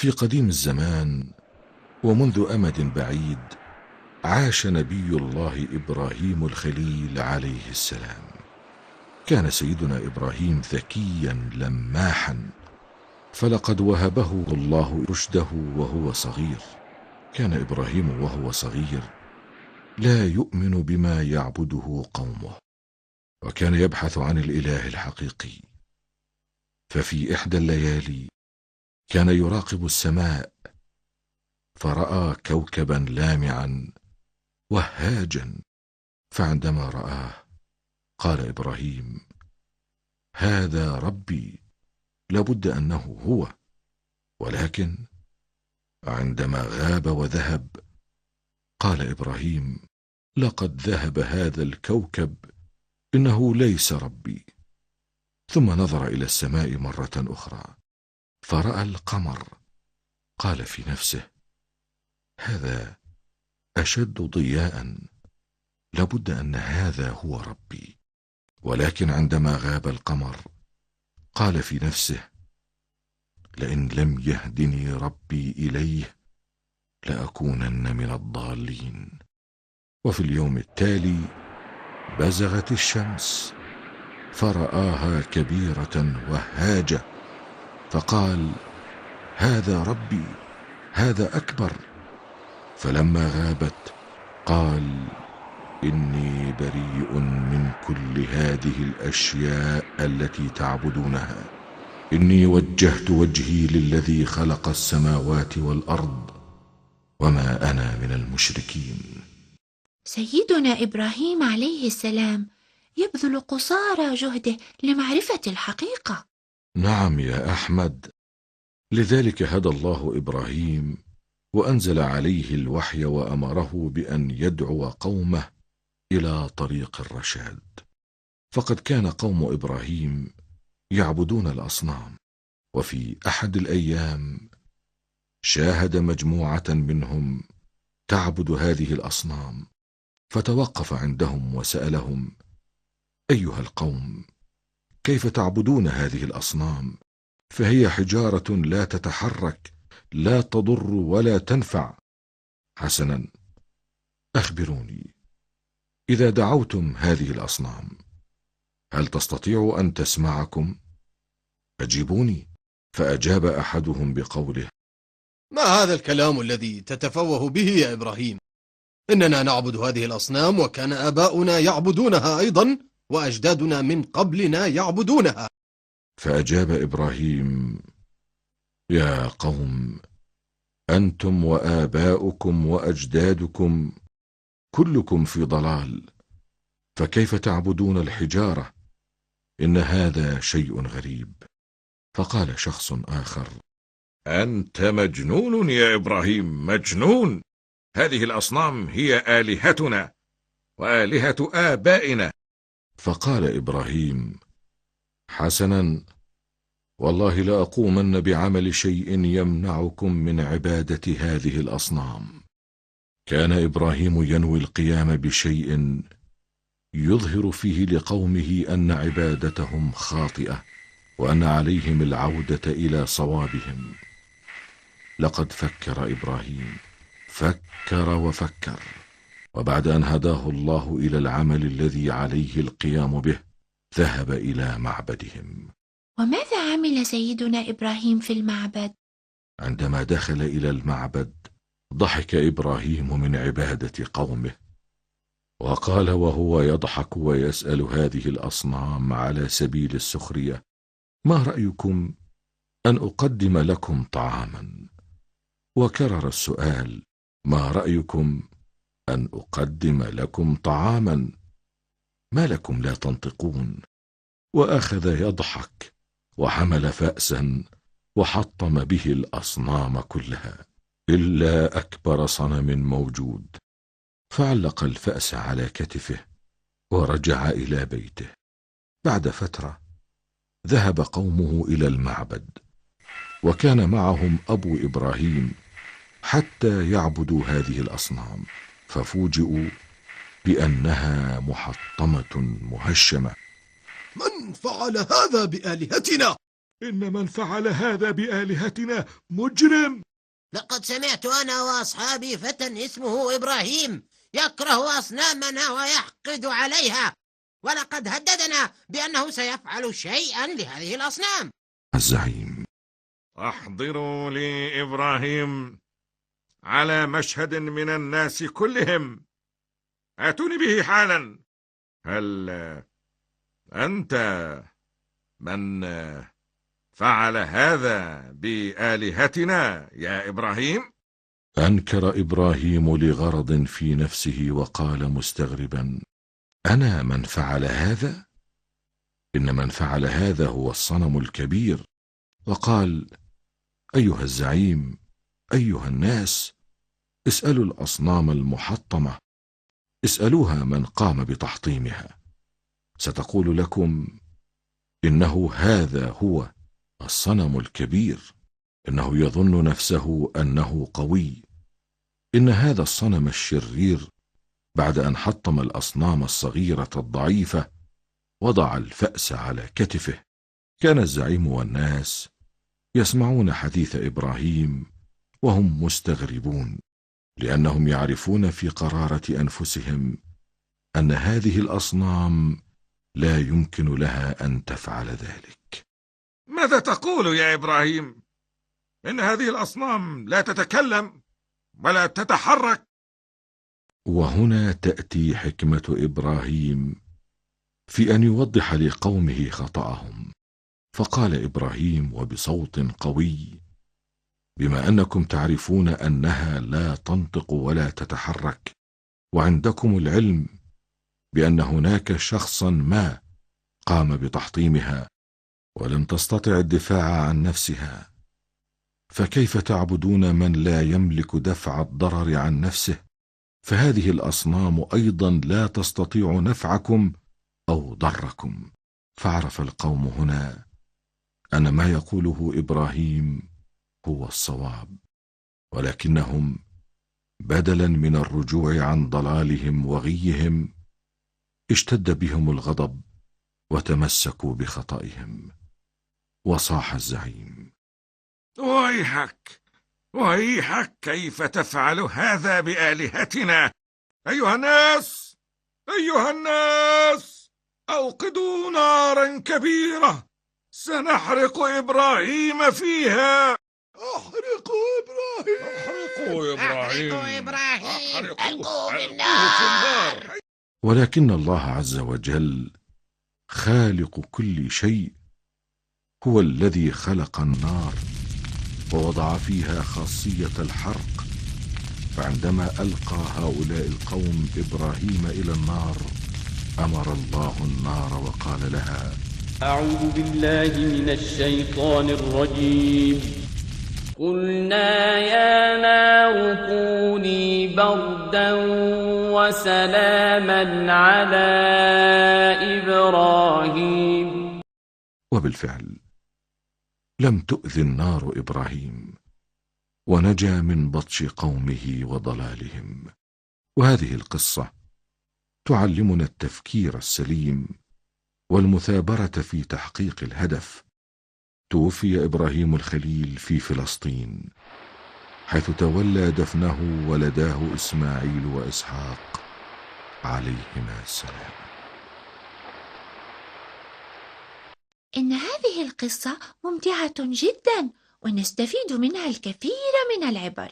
في قديم الزمان ومنذ أمد بعيد عاش نبي الله إبراهيم الخليل عليه السلام. كان سيدنا إبراهيم ذكيا لماحا، فلقد وهبه الله رشده وهو صغير. كان إبراهيم وهو صغير لا يؤمن بما يعبده قومه، وكان يبحث عن الإله الحقيقي. ففي إحدى الليالي كان يراقب السماء، فرأى كوكبا لامعا وهاجا، فعندما رآه قال إبراهيم: هذا ربي، لابد أنه هو. ولكن عندما غاب وذهب قال إبراهيم: لقد ذهب هذا الكوكب، إنه ليس ربي. ثم نظر إلى السماء مرة أخرى فرأى القمر، قال في نفسه: هذا أشد ضياء، لابد أن هذا هو ربي. ولكن عندما غاب القمر قال في نفسه: لئن لم يهدني ربي إليه لأكونن من الضالين. وفي اليوم التالي بزغت الشمس فرآها كبيرة وهاجة، فقال: هذا ربي، هذا أكبر. فلما غابت قال: إني بريء من كل هذه الأشياء التي تعبدونها، إني وجهت وجهي للذي خلق السماوات والأرض، وما أنا من المشركين. سيدنا إبراهيم عليه السلام يبذل قصارى جهده لمعرفة الحقيقة. نعم يا أحمد، لذلك هدى الله إبراهيم وأنزل عليه الوحي وأمره بأن يدعو قومه إلى طريق الرشاد. فقد كان قوم إبراهيم يعبدون الأصنام، وفي أحد الأيام شاهد مجموعة منهم تعبد هذه الأصنام، فتوقف عندهم وسألهم: أيها القوم، كيف تعبدون هذه الأصنام؟ فهي حجارة لا تتحرك، لا تضر ولا تنفع. حسنا، أخبروني، إذا دعوتم هذه الأصنام هل تستطيع أن تسمعكم؟ أجيبوني. فأجاب أحدهم بقوله: ما هذا الكلام الذي تتفوه به يا إبراهيم؟ إننا نعبد هذه الأصنام، وكان آباؤنا يعبدونها أيضا، وأجدادنا من قبلنا يعبدونها. فأجاب إبراهيم: يا قوم، أنتم وآباؤكم وأجدادكم كلكم في ضلال، فكيف تعبدون الحجارة؟ إن هذا شيء غريب. فقال شخص آخر: أنت مجنون يا إبراهيم، مجنون. هذه الأصنام هي آلهتنا وآلهة آبائنا. فقال إبراهيم: حسنا، والله لأقومن بعمل شيء يمنعكم من عبادة هذه الأصنام. كان إبراهيم ينوي القيام بشيء يظهر فيه لقومه أن عبادتهم خاطئة، وأن عليهم العودة إلى صوابهم. لقد فكر إبراهيم، فكر وفكر، وبعد أن هداه الله إلى العمل الذي عليه القيام به ذهب إلى معبدهم. وماذا عمل سيدنا إبراهيم في المعبد؟ عندما دخل إلى المعبد ضحك إبراهيم من عبادة قومه، وقال وهو يضحك ويسأل هذه الأصنام على سبيل السخرية: ما رأيكم أن أقدم لكم طعاما؟ وكرر السؤال: ما رأيكم أن أقدم لكم طعاما؟ ما لكم لا تنطقون؟ وأخذ يضحك وحمل فأسا وحطم به الأصنام كلها إلا أكبر صنم موجود، فعلق الفأس على كتفه ورجع إلى بيته. بعد فترة ذهب قومه إلى المعبد، وكان معهم أبو إبراهيم حتى يعبدوا هذه الأصنام، ففوجئوا بأنها محطمة مهشمة. من فعل هذا بآلهتنا؟ إن من فعل هذا بآلهتنا مجرم. لقد سمعت أنا وأصحابي فتى اسمه إبراهيم يكره أصنامنا ويحقد عليها، ولقد هددنا بأنه سيفعل شيئا لهذه الأصنام. الزعيم: أحضروا لي إبراهيم على مشهد من الناس كلهم، آتوني به حالا. هل أنت من فعل هذا بآلهتنا يا إبراهيم؟ أنكر إبراهيم لغرض في نفسه وقال مستغربا: أنا من فعل هذا؟ إن من فعل هذا هو الصنم الكبير. وقال: أيها الزعيم، أيها الناس، اسألوا الأصنام المحطمة، اسألوها من قام بتحطيمها، ستقول لكم إنه هذا هو الصنم الكبير، إنه يظن نفسه أنه قوي. إن هذا الصنم الشرير بعد أن حطم الأصنام الصغيرة الضعيفة وضع الفأس على كتفه. كان الزعيم والناس يسمعون حديث إبراهيم وهم مستغربون، لأنهم يعرفون في قرارة أنفسهم أن هذه الأصنام لا يمكن لها أن تفعل ذلك. ماذا تقول يا إبراهيم؟ إن هذه الأصنام لا تتكلم ولا تتحرك. وهنا تأتي حكمة إبراهيم في أن يوضح لقومه خطأهم. فقال إبراهيم وبصوت قوي: بما أنكم تعرفون أنها لا تنطق ولا تتحرك، وعندكم العلم بأن هناك شخصا ما قام بتحطيمها ولم تستطع الدفاع عن نفسها، فكيف تعبدون من لا يملك دفع الضرر عن نفسه؟ فهذه الأصنام أيضا لا تستطيع نفعكم أو ضركم. فعرف القوم هنا أن ما يقوله إبراهيم هو الصواب، ولكنهم بدلا من الرجوع عن ضلالهم وغيهم اشتد بهم الغضب وتمسكوا بخطئهم. وصاح الزعيم: ويحك ويحك، كيف تفعل هذا بآلهتنا؟ أيها الناس، أيها الناس، أوقدوا نارا كبيرة سنحرق إبراهيم فيها. أحرقوا إبراهيم، ألقوه بالنار. ولكن الله عز وجل خالق كل شيء هو الذي خلق النار ووضع فيها خاصية الحرق. فعندما ألقى هؤلاء القوم إبراهيم إلى النار، أمر الله النار وقال لها: أعوذ بالله من الشيطان الرجيم. قلنا يا نار كوني بردا وسلاما على إبراهيم. وبالفعل لم تؤذ النار إبراهيم، ونجا من بطش قومه وضلالهم. وهذه القصة تعلمنا التفكير السليم والمثابرة في تحقيق الهدف. توفي إبراهيم الخليل في فلسطين، حيث تولى دفنه ولداه إسماعيل وإسحاق عليهما السلام. إن هذه القصة ممتعة جدا، ونستفيد منها الكثير من العبر.